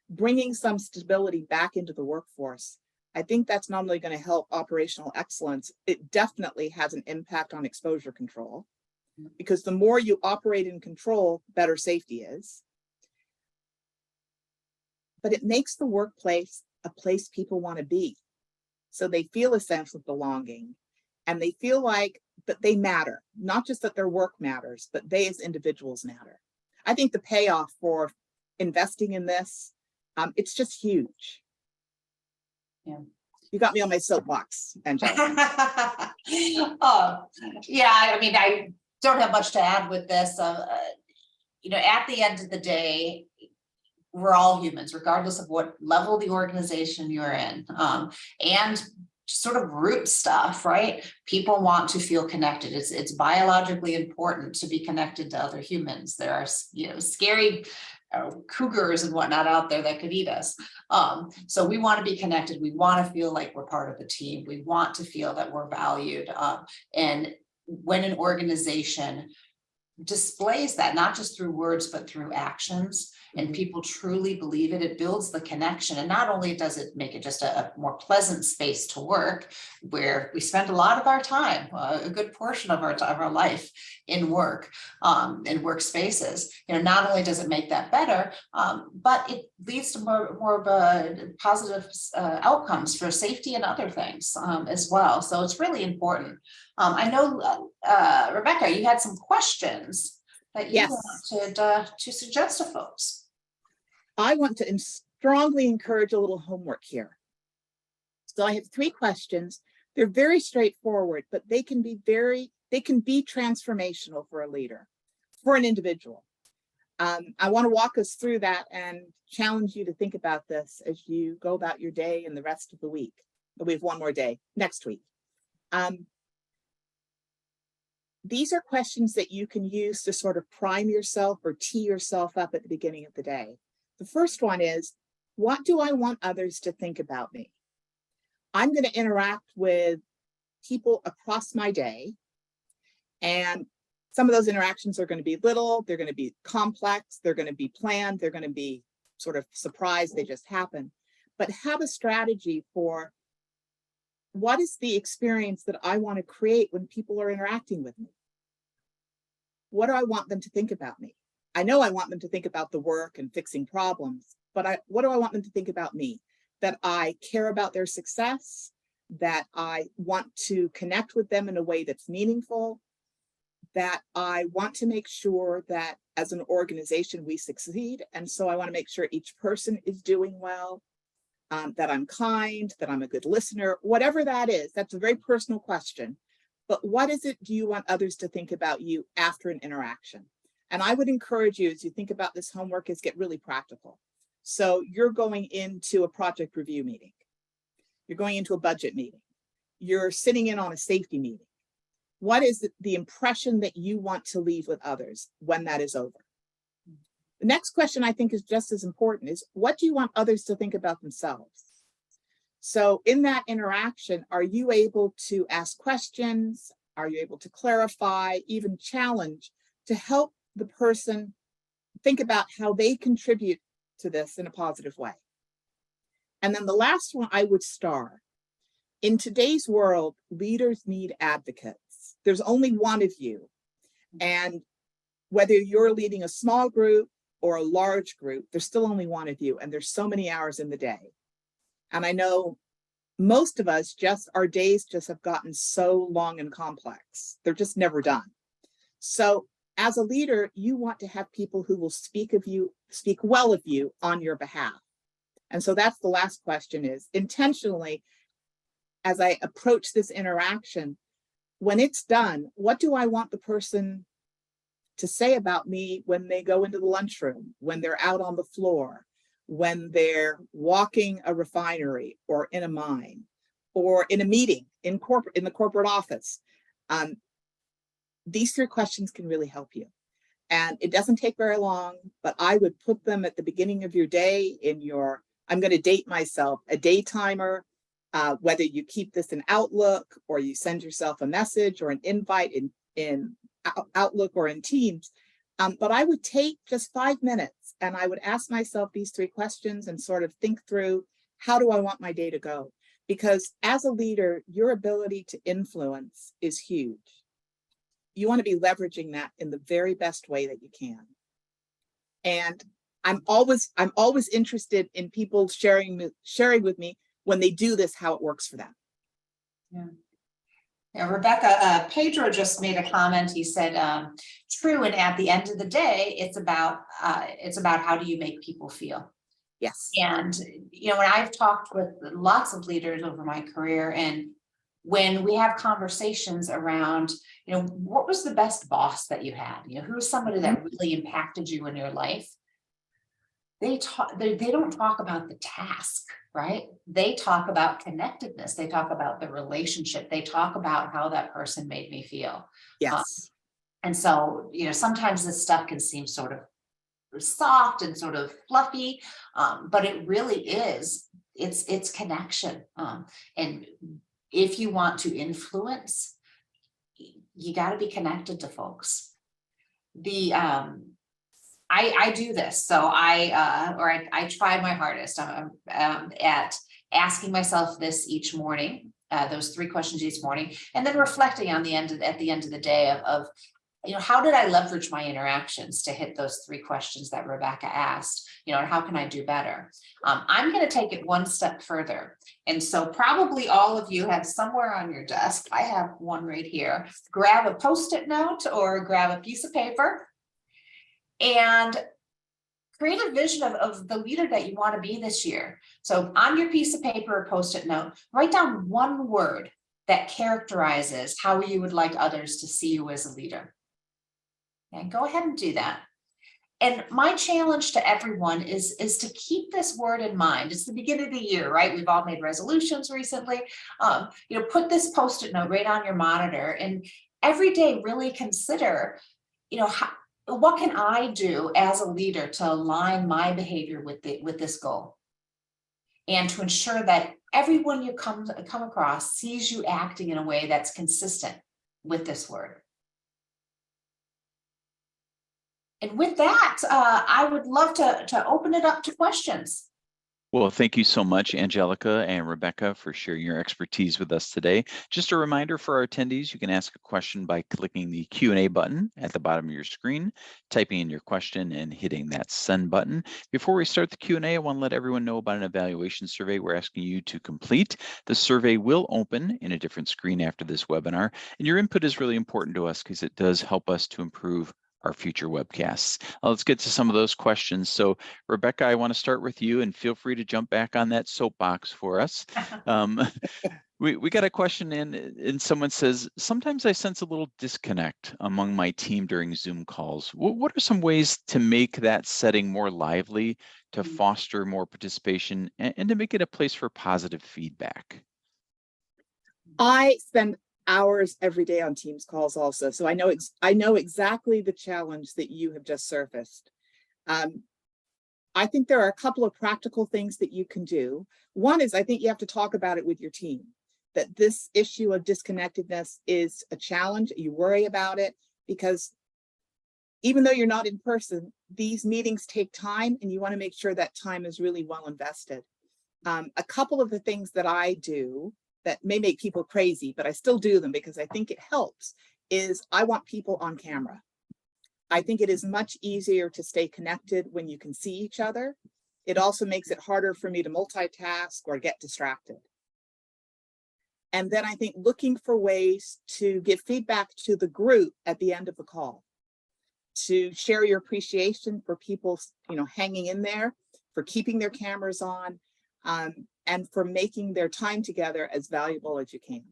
bringing some stability back into the workforce, I think that's not only going to help operational excellence, it definitely has an impact on exposure control, because the more you operate in control, better safety is. But it makes the workplace a place people want to be. So they feel a sense of belonging, and they feel like that they matter, not just that their work matters, but they as individuals matter. I think the payoff for investing in this, it's just huge. Yeah. You got me on my soapbox, Angelica. Yeah, I mean, I don't have much to add with this. You know, at the end of the day, we're all humans, regardless of what level of the organization you're in, and sort of root stuff, right? People want to feel connected. It's biologically important to be connected to other humans. There are, you know, scary cougars and whatnot out there that could eat us. So we want to be connected. We want to feel like we're part of the team. We want to feel that we're valued. And when an organization displays that, not just through words, but through actions, and people truly believe it, it builds the connection. And not only does it make it just a more pleasant space to work, where we spend a lot of our time, a good portion of our life in work, in workspaces. You know, not only does it make that better, but it leads to more of a positive outcomes for safety and other things as well. So it's really important. I know, Rebecca, you had some questions that you wanted to suggest to folks. I want to strongly encourage a little homework here. So I have 3 questions. They're very straightforward, but they can be transformational for a leader, for an individual. I want to walk us through that and challenge you to think about this as you go about your day and the rest of the week. We have one more day next week. These are questions that you can use to sort of prime yourself or tee yourself up at the beginning of the day. The first one is, what do I want others to think about me? I'm going to interact with people across my day, and some of those interactions are going to be little, they're going to be complex, they're going to be planned, they're going to be sort of surprised, they just happen. But have a strategy for what is the experience that I want to create when people are interacting with me? What do I want them to think about me? I know I want them to think about the work and fixing problems, but what do I want them to think about me? That I care about their success, that I want to connect with them in a way that's meaningful, that I want to make sure that as an organization we succeed. And so I want to make sure each person is doing well, that I'm kind, that I'm a good listener, whatever that is. That's a very personal question. But what is it do you want others to think about you after an interaction? And I would encourage you, as you think about this homework, is get really practical. So you're going into a project review meeting. You're going into a budget meeting. You're sitting in on a safety meeting. What is the impression that you want to leave with others when that is over? The next question I think is just as important is, what do you want others to think about themselves? So in that interaction, are you able to ask questions? Are you able to clarify, even challenge, to help the person think about how they contribute to this in a positive way? And then the last one I would star. In today's world, leaders need advocates. There's only one of you. And whether you're leading a small group or a large group, there's still only one of you. And there's so many hours in the day. And I know most of us, our days just have gotten so long and complex. They're just never done. So as a leader, you want to have people who will speak well of you on your behalf. And so that's the last question is, intentionally, as I approach this interaction, when it's done, what do I want the person to say about me when they go into the lunchroom, when they're out on the floor, when they're walking a refinery or in a mine? or in a meeting in the corporate office. These 3 questions can really help you. And it doesn't take very long, but I would put them at the beginning of your day in your, I'm going to date myself, a day timer, whether you keep this in Outlook or you send yourself a message or an invite in Outlook or in Teams. But I would take just 5 minutes and I would ask myself these 3 questions and sort of think through, how do I want my day to go? Because as a leader, your ability to influence is huge. You want to be leveraging that in the very best way that you can. And I'm always interested in people sharing with me when they do this, how it works for them. Yeah. Yeah, Rebecca, Pedro just made a comment. He said, true. And at the end of the day, it's about how do you make people feel? Yes. And, when I've talked with lots of leaders over my career, and when we have conversations around, what was the best boss that you had? Who's somebody that really impacted you in your life? They don't talk about the task, right? They talk about connectedness. They talk about the relationship. They talk about how that person made me feel. Yes. And so, sometimes this stuff can seem sort of soft and sort of fluffy, but it really is. It's connection. And if you want to influence, you got to be connected to folks. I do this. So I try my hardest at asking myself this each morning, those 3 questions each morning, and then reflecting at the end of the day of how did I leverage my interactions to hit those 3 questions that Rebecca asked, and how can I do better? I'm going to take it one step further. And so probably all of you have somewhere on your desk, I have one right here, grab a Post-it note or grab a piece of paper and create a vision of the leader that you want to be this year. So on your piece of paper or Post-it note, write down one word that characterizes how you would like others to see you as a leader. And go ahead and do that. And my challenge to everyone is to keep this word in mind. It's the beginning of the year, right? We've all made resolutions recently. Put this Post-it note right on your monitor, and every day really consider, what can I do as a leader to align my behavior with this goal, and to ensure that everyone you come across sees you acting in a way that's consistent with this word. And with that, I would love to open it up to questions. Well, thank you so much, Angelica and Rebecca, for sharing your expertise with us today. Just a reminder for our attendees, you can ask a question by clicking the Q&A button at the bottom of your screen, typing in your question and hitting that send button. Before we start the Q&A, I want to let everyone know about an evaluation survey we're asking you to complete. The survey will open in a different screen after this webinar, and your input is really important to us because it does help us to improve our future webcasts. Let's get to some of those questions. So Rebecca, I want to start with you, and feel free to jump back on that soapbox for us. We got a question in, and someone says, sometimes I sense a little disconnect among my team during Zoom calls. What are some ways to make that setting more lively, to foster more participation, and to make it a place for positive feedback? I spend hours every day on Teams calls also. So I know exactly the challenge that you have just surfaced. I think there are a couple of practical things that you can do. One is, I think you have to talk about it with your team, that this issue of disconnectedness is a challenge. You worry about it because even though you're not in person, these meetings take time, and you want to make sure that time is really well invested. A couple of the things that I do that may make people crazy, but I still do them because I think it helps, is I want people on camera. I think it is much easier to stay connected when you can see each other. It also makes it harder for me to multitask or get distracted. And then I think looking for ways to give feedback to the group at the end of the call, to share your appreciation for people, hanging in there, for keeping their cameras on, and for making their time together as valuable as you can.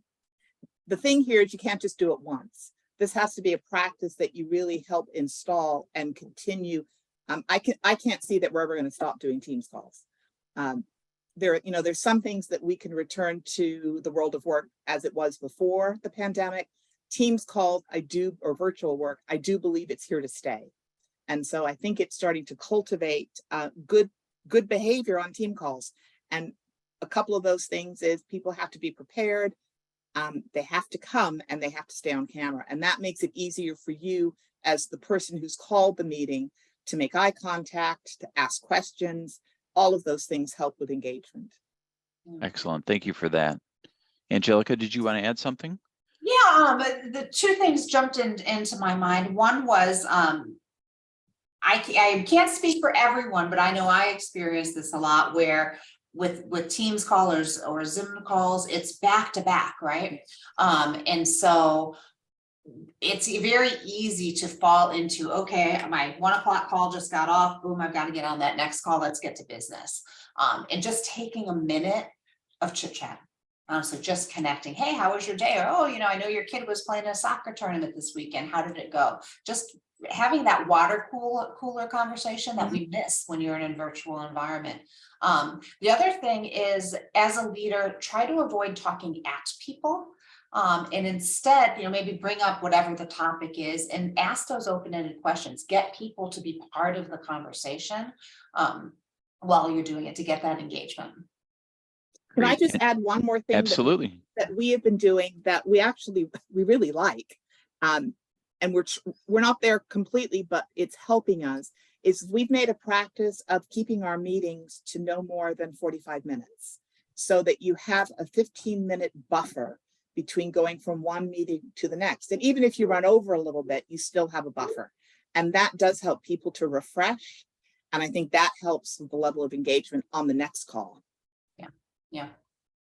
The thing here is you can't just do it once. This has to be a practice that you really help install and continue. I can't see that we're ever going to stop doing Teams calls. there's some things that we can return to the world of work as it was before the pandemic. Teams calls, or virtual work, I do believe it's here to stay. And so I think it's starting to cultivate good behavior on team calls. And a couple of those things is people have to be prepared. They have to come and they have to stay on camera. And that makes it easier for you as the person who's called the meeting to make eye contact, to ask questions. All of those things help with engagement. Excellent. Thank you for that. Angelica, did you want to add something? Yeah, but the two things jumped into my mind. One was I can't speak for everyone, but I know I experienced this a lot where with Teams callers or Zoom calls, it's back to back, right? And so it's very easy to fall into, okay, my 1 o'clock call just got off, boom, I've got to get on that next call, let's get to business. And just taking a minute of chit chat. So just connecting, hey, how was your day? Or, oh, I know your kid was playing a soccer tournament this weekend. How did it go? Just having that water cooler conversation that we miss when you're in a virtual environment. The other thing is, as a leader, try to avoid talking at people. And instead, maybe bring up whatever the topic is and ask those open-ended questions. Get people to be part of the conversation while you're doing it to get that engagement. Can I just add one more thing? Absolutely. That we have been doing that we really like, and we're not there completely, but it's helping us, is we've made a practice of keeping our meetings to no more than 45 minutes so that you have a 15-minute buffer between going from one meeting to the next. And even if you run over a little bit, you still have a buffer. And that does help people to refresh. And I think that helps with the level of engagement on the next call. Yeah.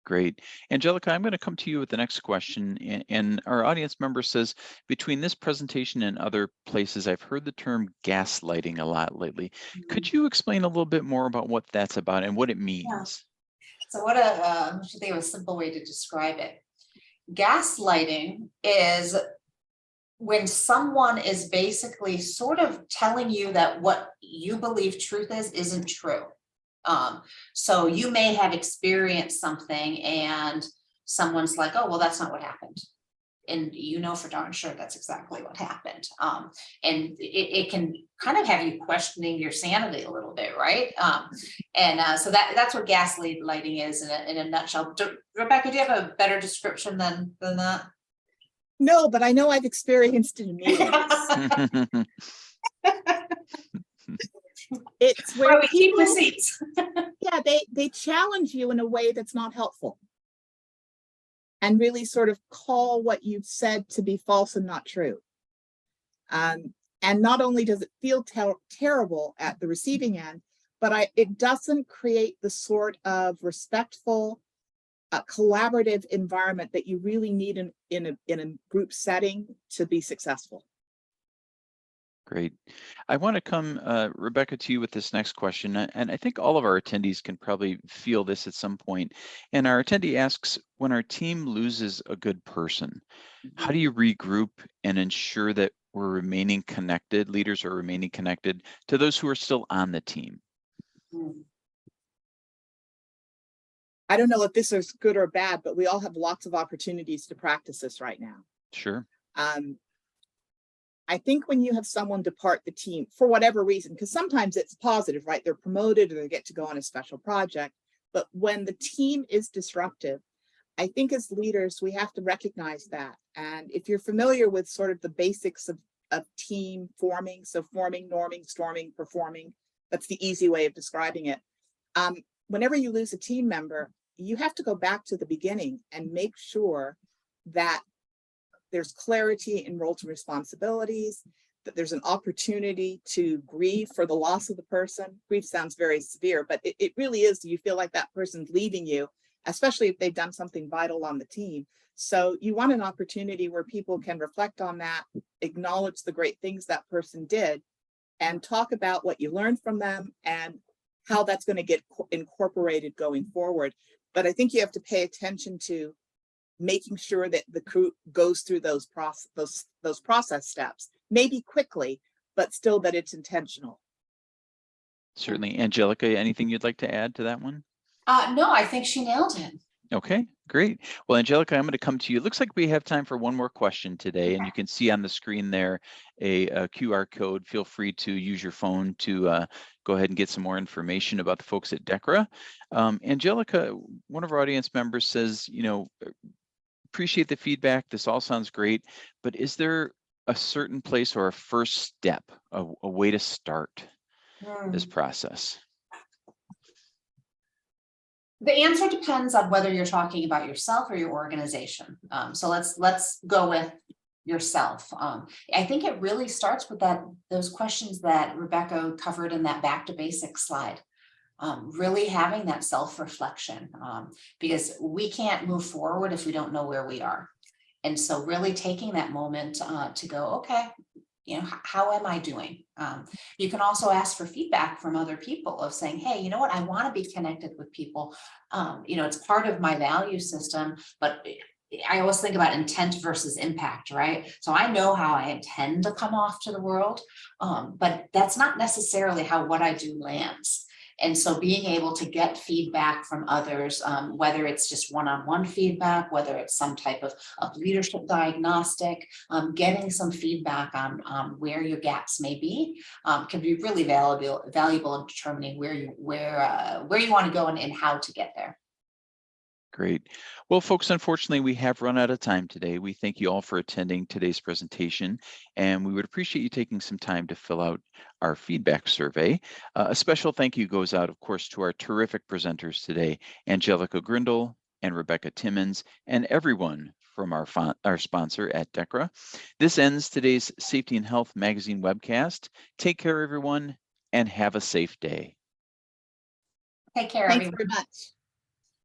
Great. Angelica, I'm going to come to you with the next question. And our audience member says, between this presentation and other places, I've heard the term gaslighting a lot lately. Could you explain a little bit more about what that's about and what it means? Yeah. So what I should think of a simple way to describe it. Gaslighting is when someone is basically sort of telling you that what you believe truth is isn't true. So you may have experienced something and someone's like, oh, well, that's not what happened. And for darn sure that's exactly what happened. And it can kind of have you questioning your sanity a little bit, right? So that's what gaslighting is in a nutshell. Rebecca, do you have a better description than that? No, but I know I've experienced it in meetings. It's where we keep receipts. Yeah, they challenge you in a way that's not helpful and really sort of call what you've said to be false and not true. And not only does it feel terrible at the receiving end, but it doesn't create the sort of respectful, collaborative environment that you really need in a group setting to be successful. Great. I want to come, Rebecca, to you with this next question. And I think all of our attendees can probably feel this at some point. And our attendee asks, when our team loses a good person, how do you regroup and ensure that we're remaining connected, leaders are remaining connected to those who are still on the team? I don't know if this is good or bad, but we all have lots of opportunities to practice this right now. Sure. I think when you have someone depart the team for whatever reason, because sometimes it's positive, right? They're promoted or they get to go on a special project. But when the team is disruptive, I think as leaders, we have to recognize that. And if you're familiar with sort of the basics of team forming, so forming, norming, storming, performing, that's the easy way of describing it. Whenever you lose a team member, you have to go back to the beginning and make sure that there's clarity in roles and responsibilities, that there's an opportunity to grieve for the loss of the person. Grief sounds very severe, but it really is. You feel like that person's leaving you, especially if they've done something vital on the team. So you want an opportunity where people can reflect on that, acknowledge the great things that person did, and talk about what you learned from them and how that's going to get incorporated going forward. But I think you have to pay attention to making sure that the crew goes through those process steps, maybe quickly, but still that it's intentional. Certainly. Angelica, anything you'd like to add to that one? No, I think she nailed it. Okay, great. Well, Angelica, I'm going to come to you. It looks like we have time for one more question today, and you can see on the screen there a QR code. Feel free to use your phone to go ahead and get some more information about the folks at DECRA. Angelica, one of our audience members says, appreciate the feedback. This all sounds great, but is there a certain place or a first step, a way to start this process? The answer depends on whether you're talking about yourself or your organization. So let's go with yourself. I think it really starts with those questions that Rebecca covered in that back to basics slide. Really having that self-reflection, because we can't move forward if we don't know where we are. And so really taking that moment to go, okay, how am I doing? You can also ask for feedback from other people of saying, hey, you know what, I want to be connected with people. It's part of my value system, but I always think about intent versus impact, right? So I know how I intend to come off to the world, but that's not necessarily how what I do lands. And so being able to get feedback from others, whether it's just one-on-one feedback, whether it's some type of leadership diagnostic, getting some feedback on where your gaps may be, can be really valuable in determining where you want to go and how to get there. Great. Well, folks, unfortunately, we have run out of time today. We thank you all for attending today's presentation, and we would appreciate you taking some time to fill out our feedback survey. A special thank you goes out, of course, to our terrific presenters today, Angelica Grindle and Rebecca Timmins, and everyone from our sponsor at DECRA. This ends today's Safety and Health Magazine webcast. Take care, everyone, and have a safe day. Take care, Thanks everyone. very much.